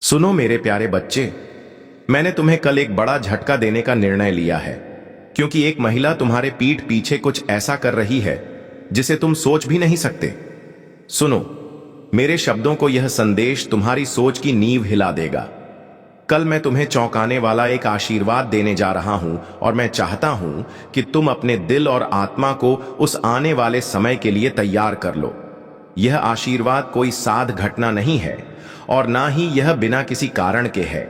सुनो मेरे प्यारे बच्चे, मैंने तुम्हें कल एक बड़ा झटका देने का निर्णय लिया है, क्योंकि एक महिला तुम्हारे पीठ पीछे कुछ ऐसा कर रही है जिसे तुम सोच भी नहीं सकते। सुनो, मेरे शब्दों को यह संदेश तुम्हारी सोच की नींव हिला देगा। कल मैं तुम्हें चौंकाने वाला एक आशीर्वाद देने जा रहा हूं और मैं चाहता हूं कि तुम अपने दिल और आत्मा को उस आने वाले समय के लिए तैयार कर लो। यह आशीर्वाद कोई साध घटना नहीं है और ना ही यह बिना किसी कारण के है।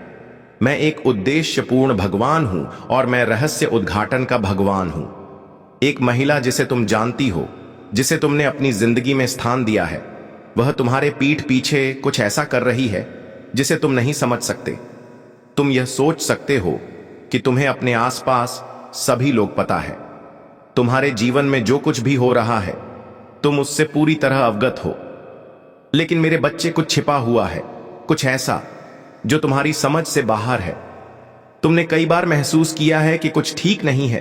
मैं एक उद्देश्यपूर्ण भगवान हूं और मैं रहस्य उद्घाटन का भगवान हूं। एक महिला जिसे तुम जानती हो, जिसे तुमने अपनी जिंदगी में स्थान दिया है, वह तुम्हारे पीठ पीछे कुछ ऐसा कर रही है जिसे तुम नहीं समझ सकते। तुम यह सोच सकते हो कि तुम्हें अपने आसपास सभी लोग पता है, तुम्हारे जीवन में जो कुछ भी हो रहा है तुम उससे पूरी तरह अवगत हो। लेकिन मेरे बच्चे, कुछ छिपा हुआ है, कुछ ऐसा जो तुम्हारी समझ से बाहर है। तुमने कई बार महसूस किया है कि कुछ ठीक नहीं है,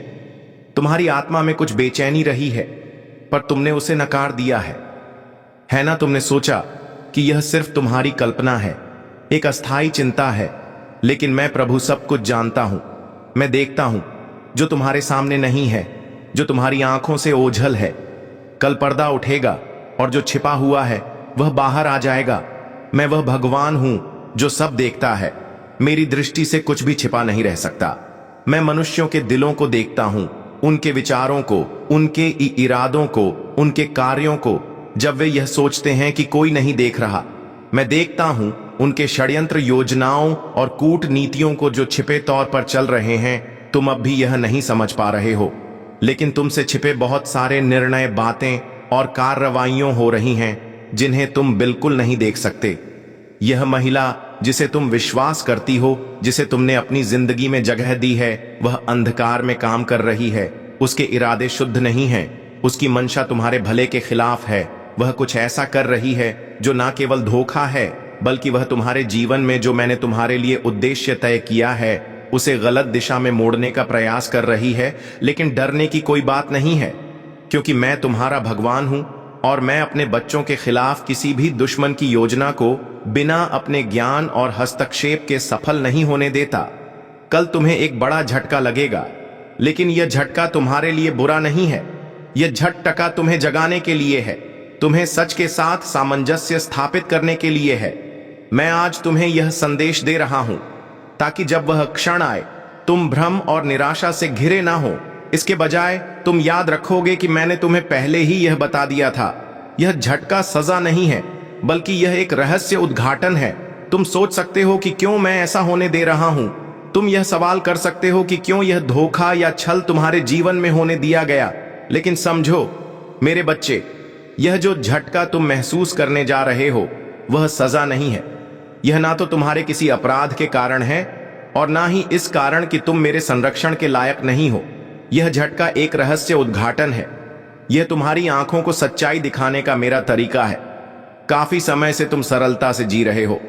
तुम्हारी आत्मा में कुछ बेचैनी रही है, पर तुमने उसे नकार दिया है ना? तुमने सोचा कि यह सिर्फ तुम्हारी कल्पना है, एक अस्थाई चिंता है। लेकिन मैं प्रभु सब कुछ जानता हूं। मैं देखता हूं जो तुम्हारे सामने नहीं है, जो तुम्हारी आंखों से ओझल है। कल पर्दा उठेगा और जो छिपा हुआ है वह बाहर आ जाएगा। मैं वह भगवान हूं जो सब देखता है। मेरी दृष्टि से कुछ भी छिपा नहीं रह सकता। मैं मनुष्यों के दिलों को देखता हूं, उनके विचारों को, उनके इरादों को, उनके कार्यों को। जब वे यह सोचते हैं कि कोई नहीं देख रहा, मैं देखता हूं उनके षड्यंत्र, योजनाओं और कूटनीतियों को जो छिपे तौर पर चल रहे हैं। तुम अब भी यह नहीं समझ पा रहे हो, लेकिन तुमसे छिपे बहुत सारे निर्णय, बातें और कार्रवाइयां हो रही हैं जिन्हें तुम बिल्कुल नहीं देख सकते। यह महिला जिसे तुम विश्वास करती हो, जिसे तुमने अपनी जिंदगी में जगह दी है, वह अंधकार में काम कर रही है। उसके इरादे शुद्ध नहीं हैं, उसकी मंशा तुम्हारे भले के खिलाफ है। वह कुछ ऐसा कर रही है जो ना केवल धोखा है, बल्कि वह तुम्हारे जीवन में जो मैंने तुम्हारे लिए उद्देश्य तय किया है उसे गलत दिशा में मोड़ने का प्रयास कर रही है। लेकिन डरने की कोई बात नहीं है, क्योंकि मैं तुम्हारा भगवान हूं और मैं अपने बच्चों के खिलाफ किसी भी दुश्मन की योजना को बिना अपने ज्ञान और हस्तक्षेप के सफल नहीं होने देता। कल तुम्हें एक बड़ा झटका लगेगा, लेकिन यह झटका तुम्हारे लिए बुरा नहीं है। यह झटका तुम्हें जगाने के लिए है, तुम्हें सच के साथ सामंजस्य स्थापित करने के लिए है। मैं आज तुम्हें यह संदेश दे रहा हूं ताकि जब वह क्षण आए तुम भ्रम और निराशा से घिरे ना हो। इसके बजाय तुम याद रखोगे कि मैंने तुम्हें पहले ही यह बता दिया था। यह झटका सजा नहीं है, बल्कि यह एक रहस्य उद्घाटन है। तुम सोच सकते हो कि क्यों मैं ऐसा होने दे रहा हूं। तुम यह सवाल कर सकते हो कि क्यों यह धोखा या छल तुम्हारे जीवन में होने दिया गया। लेकिन समझो मेरे बच्चे, यह जो झटका तुम महसूस करने जा रहे हो वह सजा नहीं है। यह ना तो तुम्हारे किसी अपराध के कारण है और ना ही इस कारण कि तुम मेरे संरक्षण के लायक नहीं हो। यह झटका एक रहस्य उद्घाटन है। यह तुम्हारी आंखों को सच्चाई दिखाने का मेरा तरीका है। काफी समय से तुम सरलता से जी रहे हो,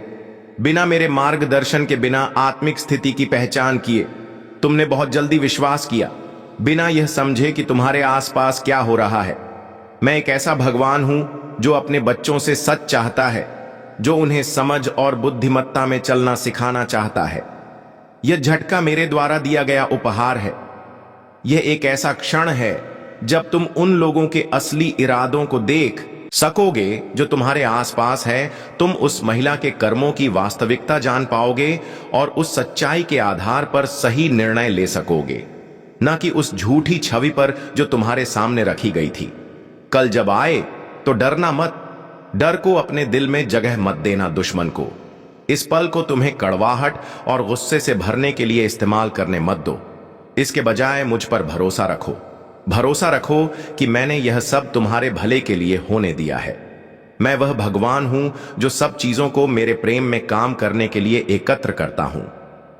बिना मेरे मार्गदर्शन के, बिना आत्मिक स्थिति की पहचान किए। तुमने बहुत जल्दी विश्वास किया, बिना यह समझे कि तुम्हारे आसपास क्या हो रहा है। मैं एक ऐसा भगवान हूं जो अपने बच्चों से सच चाहता है, जो उन्हें समझ और बुद्धिमत्ता में चलना सिखाना चाहता है। यह झटका मेरे द्वारा दिया गया उपहार है। यह एक ऐसा क्षण है जब तुम उन लोगों के असली इरादों को देख सकोगे जो तुम्हारे आसपास है। तुम उस महिला के कर्मों की वास्तविकता जान पाओगे और उस सच्चाई के आधार पर सही निर्णय ले सकोगे, न कि उस झूठी छवि पर जो तुम्हारे सामने रखी गई थी। कल जब आए तो डरना मत। डर को अपने दिल में जगह मत देना दुश्मन को। इस पल को तुम्हें कड़वाहट और गुस्से से भरने के लिए इस्तेमाल करने मत दो। इसके बजाय मुझ पर भरोसा रखो। भरोसा रखो कि मैंने यह सब तुम्हारे भले के लिए होने दिया है। मैं वह भगवान हूं जो सब चीजों को मेरे प्रेम में काम करने के लिए एकत्र करता हूं।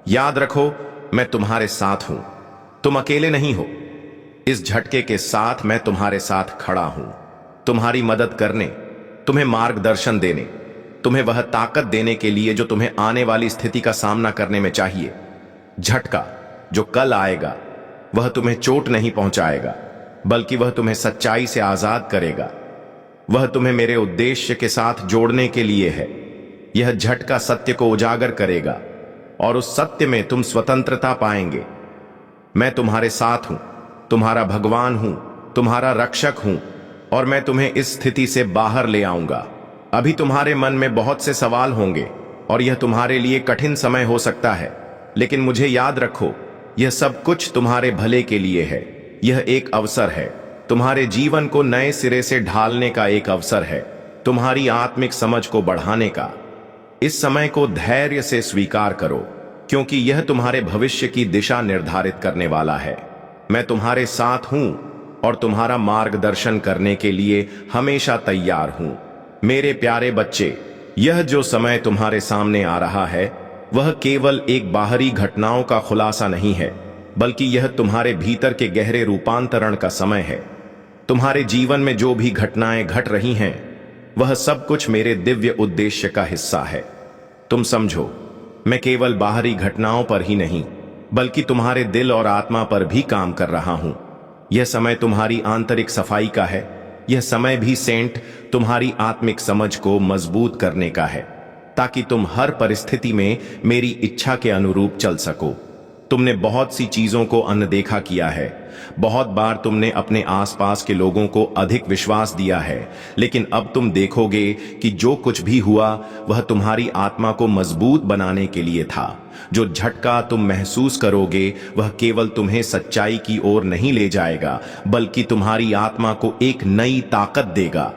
याद रखो, मैं तुम्हारे साथ हूं। तुम अकेले नहीं हो। इस झटके के साथ मैं तुम्हारे साथ खड़ा हूं, तुम्हारी मदद करने, तुम्हें मार्गदर्शन देने, तुम्हें वह ताकत देने के लिए जो तुम्हें आने वाली स्थिति का सामना करने में चाहिए। झटका जो कल आएगा वह तुम्हें चोट नहीं पहुंचाएगा, बल्कि वह तुम्हें सच्चाई से आजाद करेगा। वह तुम्हें मेरे उद्देश्य के साथ जोड़ने के लिए है। यह झटका सत्य को उजागर करेगा और उस सत्य में तुम स्वतंत्रता पाएंगे। मैं तुम्हारे साथ हूं, तुम्हारा भगवान हूं, तुम्हारा रक्षक हूं और मैं तुम्हें इस स्थिति से बाहर ले आऊंगा। अभी तुम्हारे मन में बहुत से सवाल होंगे और यह तुम्हारे लिए कठिन समय हो सकता है, लेकिन मुझे याद रखो, यह सब कुछ तुम्हारे भले के लिए है। यह एक अवसर है, तुम्हारे जीवन को नए सिरे से ढालने का एक अवसर है, तुम्हारी आत्मिक समझ को बढ़ाने का। इस समय को धैर्य से स्वीकार करो, क्योंकि यह तुम्हारे भविष्य की दिशा निर्धारित करने वाला है। मैं तुम्हारे साथ हूं और तुम्हारा मार्गदर्शन करने के लिए हमेशा तैयार हूं। मेरे प्यारे बच्चे, यह जो समय तुम्हारे सामने आ रहा है वह केवल एक बाहरी घटनाओं का खुलासा नहीं है, बल्कि यह तुम्हारे भीतर के गहरे रूपांतरण का समय है। तुम्हारे जीवन में जो भी घटनाएं घट रही हैं वह सब कुछ मेरे दिव्य उद्देश्य का हिस्सा है। तुम समझो, मैं केवल बाहरी घटनाओं पर ही नहीं बल्कि तुम्हारे दिल और आत्मा पर भी काम कर रहा हूं। यह समय तुम्हारी आंतरिक सफाई का है। यह समय भी सेंट तुम्हारी आत्मिक समझ को मजबूत करने का है, ताकि तुम हर परिस्थिति में मेरी इच्छा के अनुरूप चल सको। तुमने बहुत सी चीजों को अनदेखा किया है, बहुत बार तुमने अपने आसपास के लोगों को अधिक विश्वास दिया है, लेकिन अब तुम देखोगे कि जो कुछ भी हुआ वह तुम्हारी आत्मा को मजबूत बनाने के लिए था। जो झटका तुम महसूस करोगे वह केवल तुम्हें सच्चाई की ओर नहीं ले जाएगा, बल्कि तुम्हारी आत्मा को एक नई ताकत देगा।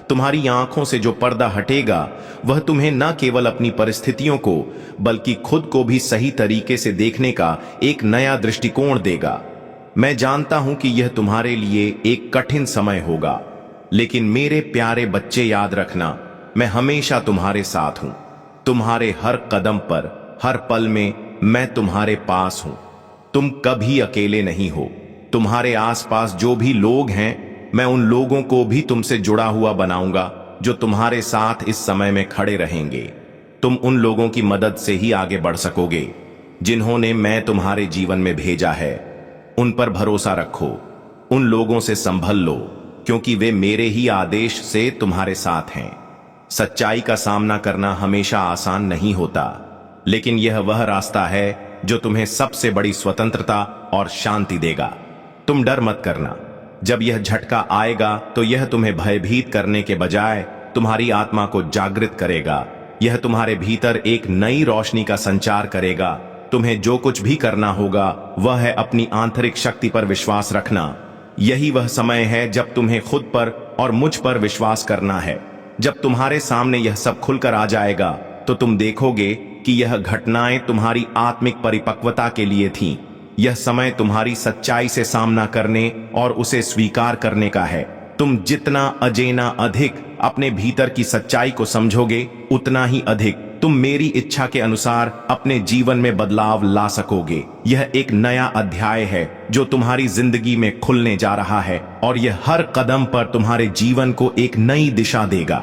तुम्हारी आंखों से जो पर्दा हटेगा वह तुम्हें न केवल अपनी परिस्थितियों को बल्कि खुद को भी सही तरीके से देखने का एक नया दृष्टिकोण देगा। मैं जानता हूं कि यह तुम्हारे लिए एक कठिन समय होगा, लेकिन मेरे प्यारे बच्चे, याद रखना, मैं हमेशा तुम्हारे साथ हूं। तुम्हारे हर कदम पर, हर पल में मैं तुम्हारे पास हूं। तुम कभी अकेले नहीं हो। तुम्हारे आसपास जो भी लोग हैं, मैं उन लोगों को भी तुमसे जुड़ा हुआ बनाऊंगा जो तुम्हारे साथ इस समय में खड़े रहेंगे। तुम उन लोगों की मदद से ही आगे बढ़ सकोगे जिन्होंने मैं तुम्हारे जीवन में भेजा है। उन पर भरोसा रखो, उन लोगों से संभल लो, क्योंकि वे मेरे ही आदेश से तुम्हारे साथ हैं। सच्चाई का सामना करना हमेशा आसान नहीं होता, लेकिन यह वह रास्ता है जो तुम्हें सबसे बड़ी स्वतंत्रता और शांति देगा। तुम डर मत करना। जब यह झटका आएगा तो यह तुम्हें भयभीत करने के बजाय तुम्हारी आत्मा को जागृत करेगा। यह तुम्हारे भीतर एक नई रोशनी का संचार करेगा। तुम्हें जो कुछ भी करना होगा वह है अपनी आंतरिक शक्ति पर विश्वास रखना। यही वह समय है जब तुम्हें खुद पर और मुझ पर विश्वास करना है। जब तुम्हारे सामने यह सब खुलकर आ जाएगा तो तुम देखोगे कि यह घटनाएं तुम्हारी आत्मिक परिपक्वता के लिए थीं। यह समय तुम्हारी सच्चाई से सामना करने और उसे स्वीकार करने का है। तुम जितना अजेना अधिक अपने भीतर की सच्चाई को समझोगे, उतना ही अधिक तुम मेरी इच्छा के अनुसार अपने जीवन में बदलाव ला सकोगे। यह एक नया अध्याय है जो तुम्हारी जिंदगी में खुलने जा रहा है और यह हर कदम पर तुम्हारे जीवन को एक नई दिशा देगा।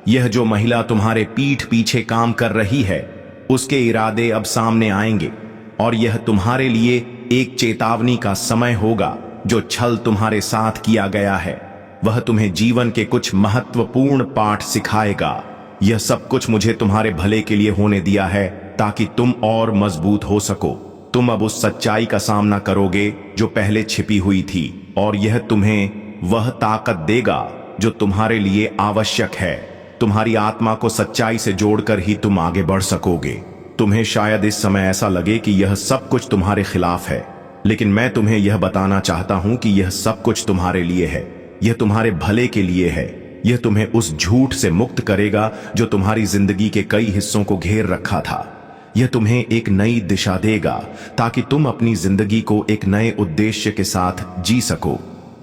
यह जो महिला तुम्हारे पीठ पीछे काम कर रही है, उसके इरादे अब सामने आएंगे और यह तुम्हारे लिए एक चेतावनी का समय होगा। जो छल तुम्हारे साथ किया गया है वह तुम्हें जीवन के कुछ महत्वपूर्ण पाठ सिखाएगा। यह सब कुछ मुझे तुम्हारे भले के लिए होने दिया है, ताकि तुम और मजबूत हो सको। तुम अब उस सच्चाई का सामना करोगे जो पहले छिपी हुई थी, और यह तुम्हें वह ताकत देगा जो तुम्हारे लिए आवश्यक है। तुम्हारी आत्मा को सच्चाई से जोड़कर ही तुम आगे बढ़ सकोगे। तुम्हें शायद इस समय ऐसा लगे कि यह सब कुछ तुम्हारे खिलाफ है, लेकिन मैं तुम्हें यह बताना चाहता हूं कि यह सब कुछ तुम्हारे लिए है। यह तुम्हारे भले के लिए है। यह तुम्हें उस झूठ से मुक्त करेगा जो तुम्हारी जिंदगी के कई हिस्सों को घेर रखा था। यह तुम्हें एक नई दिशा देगा ताकि तुम अपनी जिंदगी को एक नए उद्देश्य के साथ जी सको।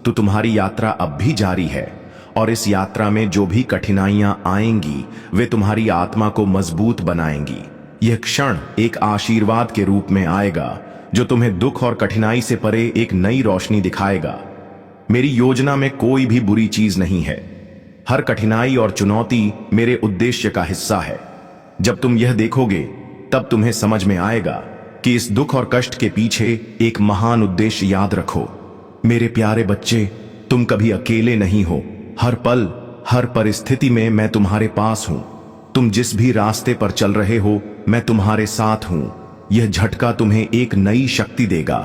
तो तुम्हारी यात्रा अब भी जारी है, और इस यात्रा में जो भी कठिनाइयां आएंगी वे तुम्हारी आत्मा को मजबूत बनाएंगी। यह क्षण एक आशीर्वाद के रूप में आएगा जो तुम्हें दुख और कठिनाई से परे एक नई रोशनी दिखाएगा। मेरी योजना में कोई भी बुरी चीज नहीं है। हर कठिनाई और चुनौती मेरे उद्देश्य का हिस्सा है। जब तुम यह देखोगे तब तुम्हें समझ में आएगा कि इस दुख और कष्ट के पीछे एक महान उद्देश्य। याद रखो मेरे प्यारे बच्चे, तुम कभी अकेले नहीं हो। हर पल, हर परिस्थिति में मैं तुम्हारे पास हूं। तुम जिस भी रास्ते पर चल रहे हो, मैं तुम्हारे साथ हूं। यह झटका तुम्हें एक नई शक्ति देगा,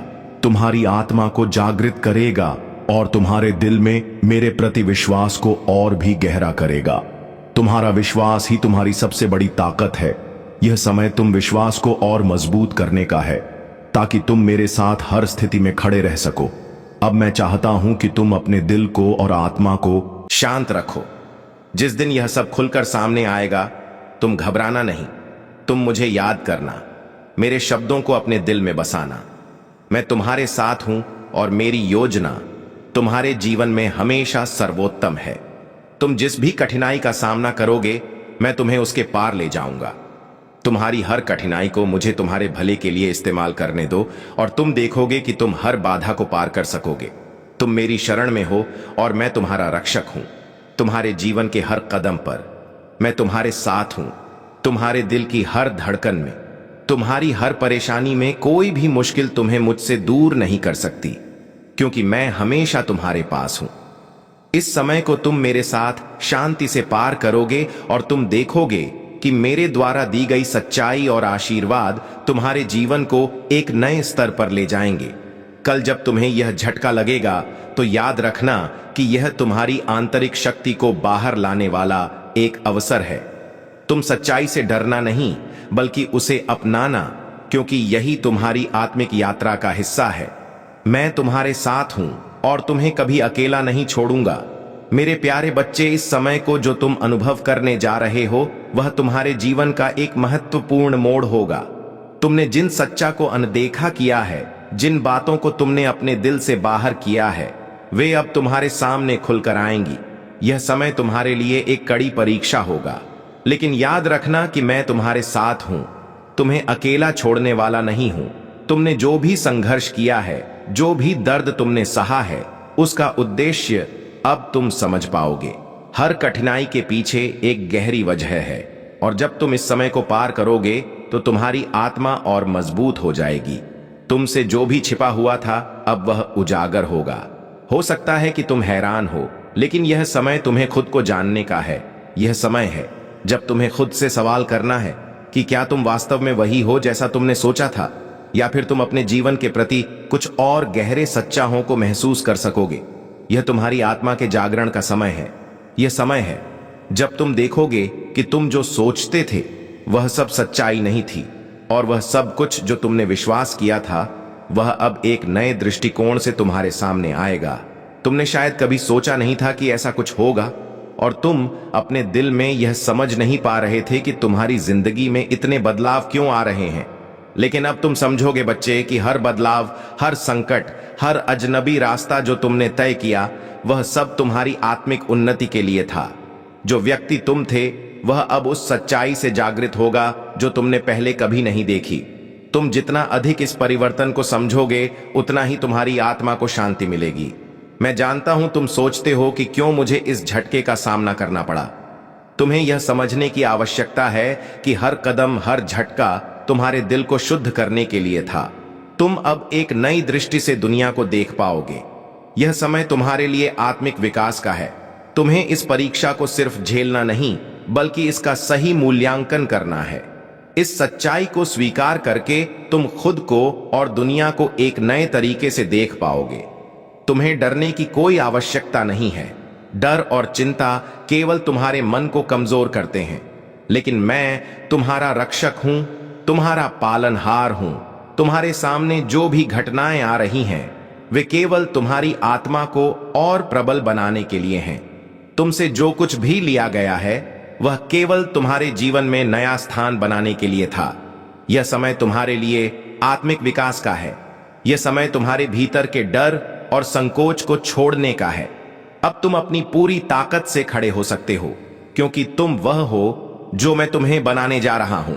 तुम्हारी आत्मा को जागृत करेगा और तुम्हारे दिल में मेरे प्रति विश्वास को और भी गहरा करेगा। तुम्हारा विश्वास ही तुम्हारी सबसे बड़ी ताकत है। यह समय तुम विश्वास को और मजबूत करने का है, ताकि तुम मेरे साथ हर स्थिति में खड़े रह सको। अब मैं चाहता हूं कि तुम अपने दिल को और आत्मा को शांत रखो। जिस दिन यह सब खुलकर सामने आएगा, तुम घबराना नहीं। तुम मुझे याद करना, मेरे शब्दों को अपने दिल में बसाना। मैं तुम्हारे साथ हूं और मेरी योजना तुम्हारे जीवन में हमेशा सर्वोत्तम है। तुम जिस भी कठिनाई का सामना करोगे, मैं तुम्हें उसके पार ले जाऊंगा। तुम्हारी हर कठिनाई को मुझे तुम्हारे भले के लिए इस्तेमाल करने दो और तुम देखोगे कि तुम हर बाधा को पार कर सकोगे। तुम मेरी शरण में हो और मैं तुम्हारा रक्षक हूं। तुम्हारे जीवन के हर कदम पर मैं तुम्हारे साथ हूं। तुम्हारे दिल की हर धड़कन में, तुम्हारी हर परेशानी में कोई भी मुश्किल तुम्हें मुझसे दूर नहीं कर सकती, क्योंकि मैं हमेशा तुम्हारे पास हूं। इस समय को तुम मेरे साथ शांति से पार करोगे और तुम देखोगे कि मेरे द्वारा दी गई सच्चाई और आशीर्वाद तुम्हारे जीवन को एक नए स्तर पर ले जाएंगे। कल जब तुम्हें यह झटका लगेगा, तो याद रखना कि यह तुम्हारी आंतरिक शक्ति को बाहर लाने वाला एक अवसर है। तुम सच्चाई से डरना नहीं, बल्कि उसे अपनाना, क्योंकि यही तुम्हारी आत्मिक यात्रा का हिस्सा है। मैं तुम्हारे साथ हूं और तुम्हें कभी अकेला नहीं छोड़ूंगा। मेरे प्यारे बच्चे, इस समय को जो तुम अनुभव करने जा रहे हो, वह तुम्हारे जीवन का एक महत्वपूर्ण मोड़ होगा। तुमने जिन सच्चा को अनदेखा किया है, जिन बातों को तुमने अपने दिल से बाहर किया है, वे अब तुम्हारे सामने खुलकर आएंगी। यह समय तुम्हारे लिए एक कड़ी परीक्षा होगा, लेकिन याद रखना कि मैं तुम्हारे साथ हूं। तुम्हें अकेला छोड़ने वाला नहीं हूं। तुमने जो भी संघर्ष किया है, जो भी दर्द तुमने सहा है, उसका उद्देश्य अब तुम समझ पाओगे। हर कठिनाई के पीछे एक गहरी वजह है, और जब तुम इस समय को पार करोगे, तो तुम्हारी आत्मा और मजबूत हो जाएगी। तुमसे जो भी छिपा हुआ था, अब वह उजागर होगा। हो सकता है कि तुम हैरान हो, लेकिन यह समय तुम्हें खुद को जानने का है। यह समय है जब तुम्हें खुद से सवाल करना है कि क्या तुम वास्तव में वही हो जैसा तुमने सोचा था, या फिर तुम अपने जीवन के प्रति कुछ और गहरे सच्चाइयों को महसूस कर सकोगे। यह तुम्हारी आत्मा के जागरण का समय है। यह समय है जब तुम देखोगे कि तुम जो सोचते थे वह सब सच्चाई नहीं थी, और वह सब कुछ जो तुमने विश्वास किया था, वह अब एक नए दृष्टिकोण से तुम्हारे सामने आएगा। तुमने शायद कभी सोचा नहीं था कि ऐसा कुछ होगा, और तुम अपने दिल में यह समझ नहीं पा रहे थे कि तुम्हारी जिंदगी में इतने बदलाव क्यों आ रहे हैं। लेकिन अब तुम समझोगे बच्चे कि हर बदलाव, हर संकट, हर अजनबी रास्ता जो तुमने तय किया, वह सब तुम्हारी आत्मिक उन्नति के लिए था। जो व्यक्ति तुम थे, वह अब उस सच्चाई से जागृत होगा जो तुमने पहले कभी नहीं देखी। तुम जितना अधिक इस परिवर्तन को समझोगे, उतना ही तुम्हारी आत्मा को शांति मिलेगी। मैं जानता हूं तुम सोचते हो कि क्यों मुझे इस झटके का सामना करना पड़ा। तुम्हें यह समझने की आवश्यकता है कि हर कदम, हर झटका तुम्हारे दिल को शुद्ध करने के लिए था। तुम अब एक नई दृष्टि से दुनिया को देख पाओगे। यह समय तुम्हारे लिए आत्मिक विकास का है। तुम्हें इस परीक्षा को सिर्फ झेलना नहीं, बल्कि इसका सही मूल्यांकन करना है। इस सच्चाई को स्वीकार करके तुम खुद को और दुनिया को एक नए तरीके से देख पाओगे। तुम्हें डरने की कोई आवश्यकता नहीं है। डर और चिंता केवल तुम्हारे मन को कमजोर करते हैं, लेकिन मैं तुम्हारा रक्षक हूं, तुम्हारा पालनहार हूं। तुम्हारे सामने जो भी घटनाएं आ रही हैं, वे केवल तुम्हारी आत्मा को और प्रबल बनाने के लिए हैं। तुमसे जो कुछ भी लिया गया है, वह केवल तुम्हारे जीवन में नया स्थान बनाने के लिए था। यह समय तुम्हारे लिए आत्मिक विकास का है। यह समय तुम्हारे भीतर के डर और संकोच को छोड़ने का है। अब तुम अपनी पूरी ताकत से खड़े हो सकते हो, क्योंकि तुम वह हो जो मैं तुम्हें बनाने जा रहा हूं।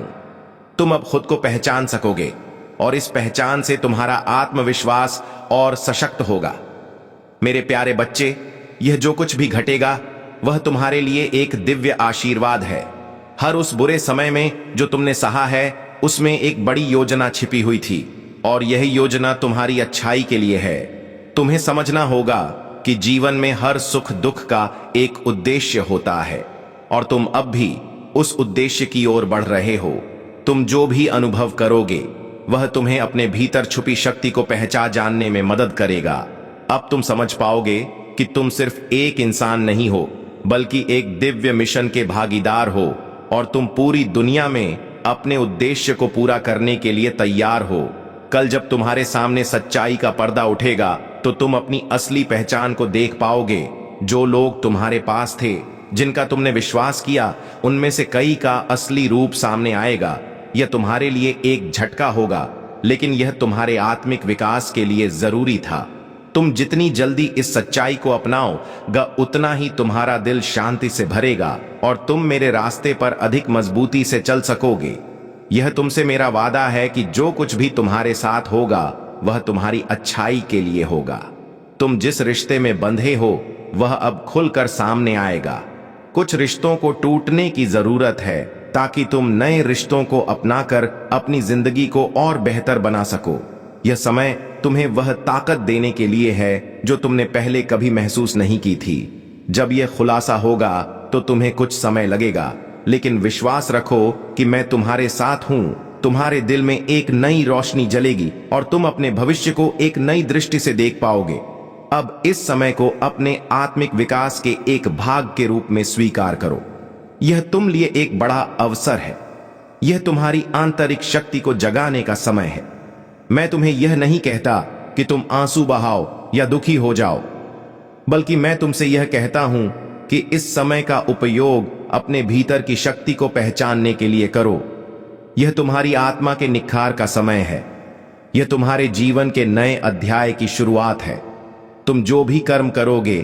तुम अब खुद को पहचान सकोगे, और इस पहचान से तुम्हारा आत्मविश्वास और सशक्त होगा। मेरे प्यारे बच्चे, यह जो कुछ भी घटेगा, वह तुम्हारे लिए एक दिव्य आशीर्वाद है। हर उस बुरे समय में जो तुमने सहा है, उसमें एक बड़ी योजना छिपी हुई थी, और यह योजना तुम्हारी अच्छाई के लिए है। तुम्हें समझना होगा कि जीवन में हर सुख दुख का एक उद्देश्य होता है, और तुम अब भी उस उद्देश्य की ओर बढ़ रहे हो। तुम जो भी अनुभव करोगे वह तुम्हें अपने भीतर छुपी शक्ति को पहचान जानने में मदद करेगा। अब तुम समझ पाओगे कि तुम सिर्फ एक इंसान नहीं हो, बल्कि एक दिव्य मिशन के भागीदार हो, और तुम पूरी दुनिया में अपने उद्देश्य को पूरा करने के लिए तैयार हो। कल जब तुम्हारे सामने सच्चाई का पर्दा उठेगा तो तुम अपनी असली पहचान को देख पाओगे। जो लोग तुम्हारे पास थे, जिनका तुमने विश्वास किया, उनमें से कई का असली रूप सामने आएगा। यह तुम्हारे लिए एक झटका होगा, लेकिन यह तुम्हारे आत्मिक विकास के लिए जरूरी था। तुम जितनी जल्दी इस सच्चाई को अपनाओगे, उतना ही तुम्हारा दिल शांति से भरेगा और तुम मेरे रास्ते पर अधिक मजबूती से चल सकोगे। यह तुमसे मेरा वादा है कि जो कुछ भी तुम्हारे साथ होगा वह तुम्हारी अच्छाई के लिए होगा। तुम जिस रिश्ते में बंधे हो वह अब खुलकर सामने आएगा। कुछ रिश्तों को टूटने की जरूरत है ताकि तुम नए रिश्तों को अपनाकर अपनी जिंदगी को और बेहतर बना सको। यह समय तुम्हें वह ताकत देने के लिए है जो तुमने पहले कभी महसूस नहीं की थी। जब यह खुलासा होगा तो तुम्हें कुछ समय लगेगा, लेकिन विश्वास रखो कि मैं तुम्हारे साथ हूं। तुम्हारे दिल में एक नई रोशनी जलेगी और तुम अपने भविष्य को एक नई दृष्टि से देख पाओगे। अब इस समय को अपने आत्मिक विकास के एक भाग के रूप में स्वीकार करो। यह तुम लिए एक बड़ा अवसर है। यह तुम्हारी आंतरिक शक्ति को जगाने का समय है। मैं तुम्हें यह नहीं कहता कि तुम आंसू बहाओ या दुखी हो जाओ, बल्कि मैं तुमसे यह कहता हूं कि इस समय का उपयोग अपने भीतर की शक्ति को पहचानने के लिए करो। यह तुम्हारी आत्मा के निखार का समय है। यह तुम्हारे जीवन के नए अध्याय की शुरुआत है। तुम जो भी कर्म करोगे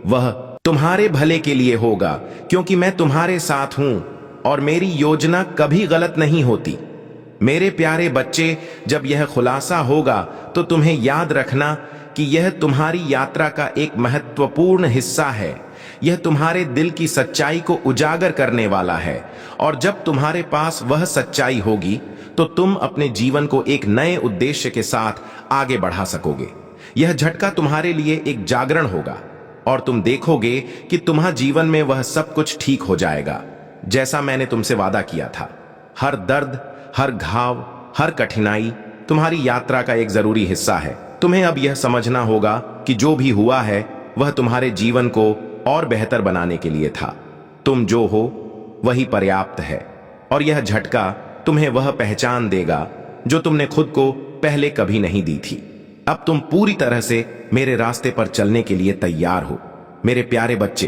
वह तुम्हारे भले के लिए होगा, क्योंकि मैं तुम्हारे साथ हूं और मेरी योजना कभी गलत नहीं होती। मेरे प्यारे बच्चे, जब यह खुलासा होगा तो तुम्हें याद रखना कि यह तुम्हारी यात्रा का एक महत्वपूर्ण हिस्सा है। यह तुम्हारे दिल की सच्चाई को उजागर करने वाला है, और जब तुम्हारे पास वह सच्चाई होगी तो तुम अपने जीवन को एक नए उद्देश्य के साथ आगे बढ़ा सकोगे। यह झटका तुम्हारे लिए एक जागरण होगा और तुम देखोगे कि तुम्हारे जीवन में वह सब कुछ ठीक हो जाएगा, जैसा मैंने तुमसे वादा किया था। हर दर्द, हर घाव, हर कठिनाई तुम्हारी यात्रा का एक जरूरी हिस्सा है। तुम्हें अब यह समझना होगा कि जो भी हुआ है वह तुम्हारे जीवन को और बेहतर बनाने के लिए था। तुम जो हो वही पर्याप्त है, और यह झटका तुम्हें वह पहचान देगा जो तुमने खुद को पहले कभी नहीं दी थी। अब तुम पूरी तरह से मेरे रास्ते पर चलने के लिए तैयार हो। मेरे प्यारे बच्चे,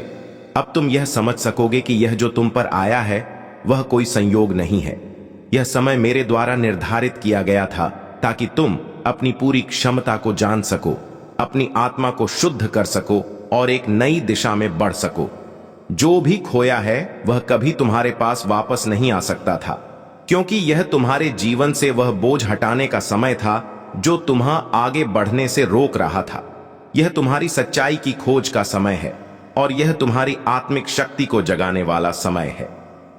अब तुम यह समझ सकोगे कि यह जो तुम पर आया है वह कोई संयोग नहीं है। यह समय मेरे द्वारा निर्धारित किया गया था ताकि तुम अपनी पूरी क्षमता को जान सको, अपनी आत्मा को शुद्ध कर सको और एक नई दिशा में बढ़ सको। जो भी खोया है वह कभी तुम्हारे पास वापस नहीं आ सकता था, क्योंकि यह तुम्हारे जीवन से वह बोझ हटाने का समय था जो तुम्हें आगे बढ़ने से रोक रहा था। यह तुम्हारी सच्चाई की खोज का समय है, और यह तुम्हारी आत्मिक शक्ति को जगाने वाला समय है।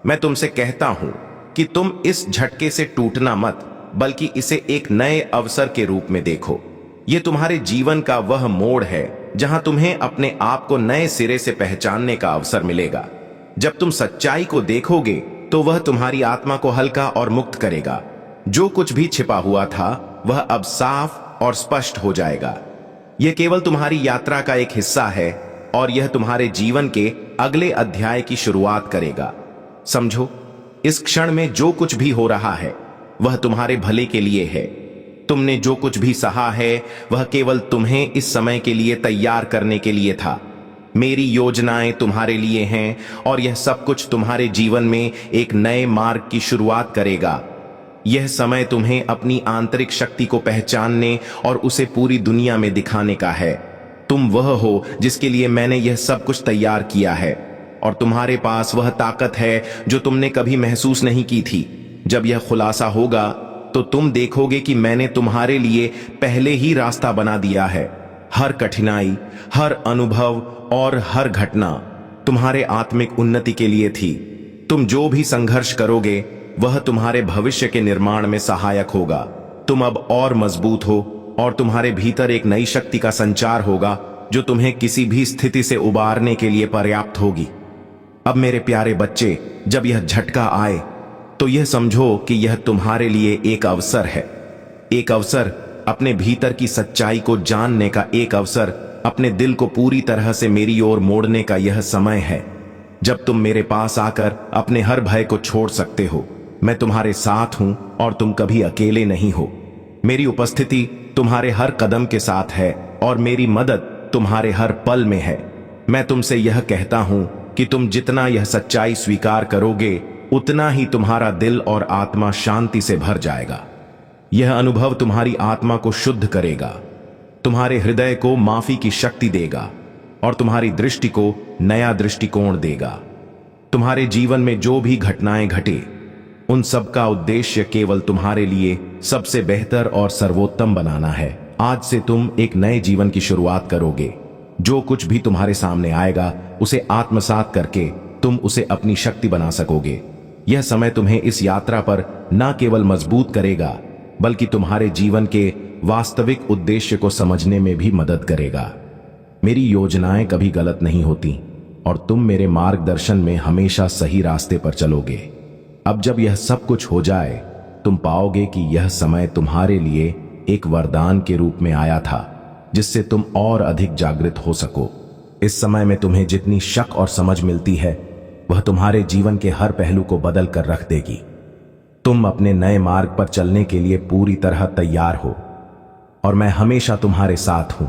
मैं तुमसे कहता हूं कि तुम इस झटके से टूटना मत, बल्कि इसे एक नए अवसर के रूप में देखो। यह तुम्हारे जीवन का वह मोड़ है जहां तुम्हें अपने आप को नए सिरे से पहचानने का अवसर मिलेगा। जब तुम सच्चाई को देखोगे तो वह तुम्हारी आत्मा को हल्का और मुक्त करेगा। जो कुछ भी छिपा हुआ था वह अब साफ और स्पष्ट हो जाएगा। यह केवल तुम्हारी यात्रा का एक हिस्सा है, और यह तुम्हारे जीवन के अगले अध्याय की शुरुआत करेगा। समझो, इस क्षण में जो कुछ भी हो रहा है वह तुम्हारे भले के लिए है। तुमने जो कुछ भी सहा है वह केवल तुम्हें इस समय के लिए तैयार करने के लिए था। मेरी योजनाएं तुम्हारे लिए हैं, और यह सब कुछ तुम्हारे जीवन में एक नए मार्ग की शुरुआत करेगा। यह समय तुम्हें अपनी आंतरिक शक्ति को पहचानने और उसे पूरी दुनिया में दिखाने का है। तुम वह हो जिसके लिए मैंने यह सब कुछ तैयार किया है, और तुम्हारे पास वह ताकत है जो तुमने कभी महसूस नहीं की थी। जब यह खुलासा होगा तो तुम देखोगे कि मैंने तुम्हारे लिए पहले ही रास्ता बना दिया है। हर कठिनाई, हर अनुभव और हर घटना तुम्हारे आत्मिक उन्नति के लिए थी। तुम जो भी संघर्ष करोगे वह तुम्हारे भविष्य के निर्माण में सहायक होगा। तुम अब और मजबूत हो, और तुम्हारे भीतर एक नई शक्ति का संचार होगा जो तुम्हें किसी भी स्थिति से उबारने के लिए पर्याप्त होगी। अब मेरे प्यारे बच्चे, जब यह झटका आए तो यह समझो कि यह तुम्हारे लिए एक अवसर है। एक अवसर अपने भीतर की सच्चाई को जानने का, एक अवसर अपने दिल को पूरी तरह से मेरी ओर मोड़ने का। यह समय है जब तुम मेरे पास आकर अपने हर भय को छोड़ सकते हो। मैं तुम्हारे साथ हूं और तुम कभी अकेले नहीं हो। मेरी उपस्थिति तुम्हारे हर कदम के साथ है और मेरी मदद तुम्हारे हर पल में है। मैं तुमसे यह कहता हूं कि तुम जितना यह सच्चाई स्वीकार करोगे, उतना ही तुम्हारा दिल और आत्मा शांति से भर जाएगा। यह अनुभव तुम्हारी आत्मा को शुद्ध करेगा, तुम्हारे हृदय को माफी की शक्ति देगा और तुम्हारी दृष्टि को नया दृष्टिकोण देगा। तुम्हारे जीवन में जो भी घटनाएं घटे, उन सब का उद्देश्य केवल तुम्हारे लिए सबसे बेहतर और सर्वोत्तम बनाना है। आज से तुम एक नए जीवन की शुरुआत करोगे। जो कुछ भी तुम्हारे सामने आएगा, उसे आत्मसात करके तुम उसे अपनी शक्ति बना सकोगे। यह समय तुम्हें इस यात्रा पर न केवल मजबूत करेगा, बल्कि तुम्हारे जीवन के वास्तविक उद्देश्य को समझने में भी मदद करेगा। मेरी योजनाएं कभी गलत नहीं होती और तुम मेरे मार्गदर्शन में हमेशा सही रास्ते पर चलोगे। अब जब यह सब कुछ हो जाए, तुम पाओगे कि यह समय तुम्हारे लिए एक वरदान के रूप में आया था, जिससे तुम और अधिक जागृत हो सको। इस समय में तुम्हें जितनी शक और समझ मिलती है, वह तुम्हारे जीवन के हर पहलू को बदल कर रख देगी। तुम अपने नए मार्ग पर चलने के लिए पूरी तरह तैयार हो और मैं हमेशा तुम्हारे साथ हूं,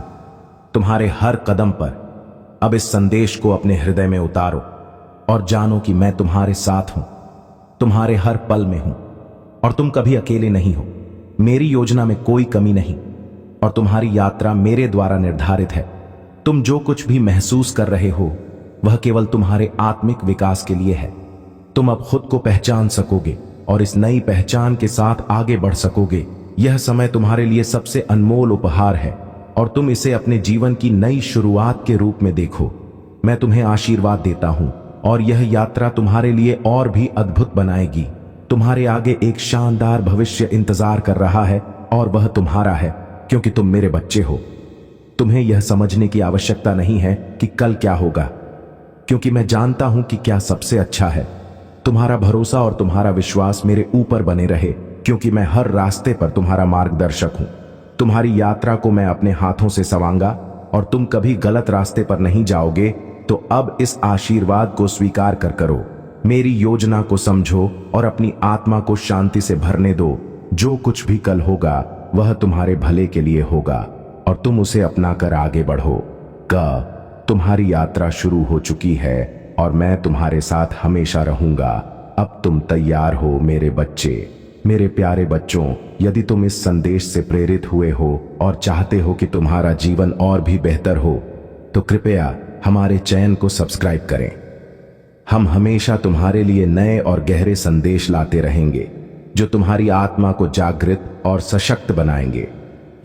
तुम्हारे हर कदम पर। अब इस संदेश को अपने हृदय में उतारो और जानो कि मैं तुम्हारे साथ हूं, तुम्हारे हर पल में हूं और तुम कभी अकेले नहीं हो। मेरी योजना में कोई कमी नहीं और तुम्हारी यात्रा मेरे द्वारा निर्धारित है। तुम जो कुछ भी महसूस कर रहे हो, वह केवल तुम्हारे आत्मिक विकास के लिए है। तुम अब खुद को पहचान सकोगे और इस नई पहचान के साथ आगे बढ़ सकोगे। यह समय तुम्हारे लिए सबसे अनमोल उपहार है और तुम इसे अपने जीवन की नई शुरुआत के रूप में देखो। मैं तुम्हें आशीर्वाद देता हूं और यह यात्रा तुम्हारे लिए और भी अद्भुत बनाएगी। तुम्हारे आगे एक शानदार भविष्य इंतजार कर रहा है और वह तुम्हारा है, क्योंकि तुम मेरे बच्चे हो। तुम्हें यह समझने की आवश्यकता नहीं है कि कल क्या होगा, क्योंकि मैं जानता हूं कि क्या सबसे अच्छा है। तुम्हारा भरोसा और तुम्हारा विश्वास मेरे ऊपर बने रहे, क्योंकि मैं हर रास्ते पर तुम्हारा मार्गदर्शक हूं। तुम्हारी यात्रा को मैं अपने हाथों से संवारूंगा और तुम कभी गलत रास्ते पर नहीं जाओगे। तो अब इस आशीर्वाद को स्वीकार कर करो, मेरी योजना को समझो और अपनी आत्मा को शांति से भरने दो। जो कुछ भी कल होगा, वह तुम्हारे भले के लिए होगा और तुम उसे अपनाकर आगे बढ़ो। तुम्हारी यात्रा शुरू हो चुकी है और मैं तुम्हारे साथ हमेशा रहूंगा। अब तुम तैयार हो मेरे बच्चे, मेरे प्यारे बच्चों। यदि तुम इस संदेश से प्रेरित हुए हो और चाहते हो कि तुम्हारा जीवन और भी बेहतर हो, तो कृपया हमारे चैनल को सब्सक्राइब करें। हम हमेशा तुम्हारे लिए नए और गहरे संदेश लाते रहेंगे, जो तुम्हारी आत्मा को जागृत और सशक्त बनाएंगे।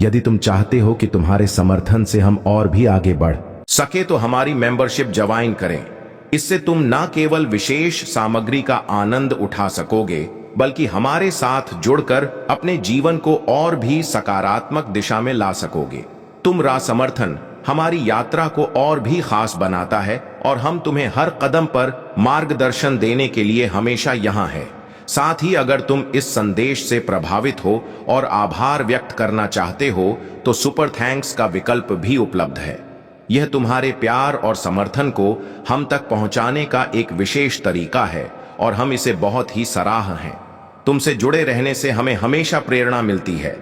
यदि तुम चाहते हो कि तुम्हारे समर्थन से हम और भी आगे बढ़ सके, तो हमारी मेंबरशिप ज्वाइन करें। इससे तुम न केवल विशेष सामग्री का आनंद उठा सकोगे, बल्कि हमारे साथ जुड़कर अपने जीवन को और भी सकारात्मक दिशा में ला सकोगे। तुम्हारा समर्थन हमारी यात्रा को और भी खास बनाता है और हम तुम्हें हर कदम पर मार्गदर्शन देने के लिए हमेशा यहाँ हैं। साथ ही अगर तुम इस संदेश से प्रभावित हो और आभार व्यक्त करना चाहते हो, तो सुपर थैंक्स का विकल्प भी उपलब्ध है। यह तुम्हारे प्यार और समर्थन को हम तक पहुंचाने का एक विशेष तरीका है और हम इसे बहुत ही सराह हैं। तुमसे जुड़े रहने से हमें हमेशा प्रेरणा मिलती है।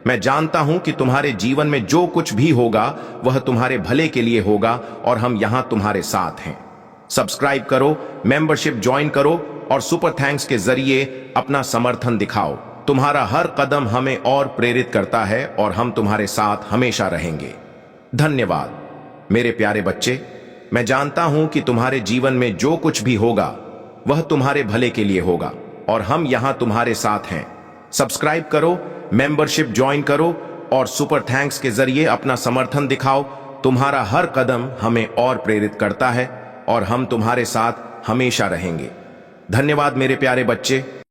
मैं जानता हूं कि तुम्हारे जीवन में जो कुछ भी होगा, वह तुम्हारे भले के लिए होगा और हम यहां तुम्हारे साथ हैं। सब्सक्राइब करो, मेंबरशिप ज्वाइन करो और सुपर थैंक्स के जरिए अपना समर्थन दिखाओ। तुम्हारा हर कदम हमें और प्रेरित करता है और हम तुम्हारे साथ हमेशा रहेंगे। धन्यवाद मेरे प्यारे बच्चे। मैं जानता हूं कि तुम्हारे जीवन में जो कुछ भी होगा, वह तुम्हारे भले के लिए होगा और हम यहां तुम्हारे साथ हैं। सब्सक्राइब करो, मेंबरशिप ज्वाइन करो और सुपर थैंक्स के जरिए अपना समर्थन दिखाओ। तुम्हारा हर कदम हमें और प्रेरित करता है और हम तुम्हारे साथ हमेशा रहेंगे। धन्यवाद मेरे प्यारे बच्चे।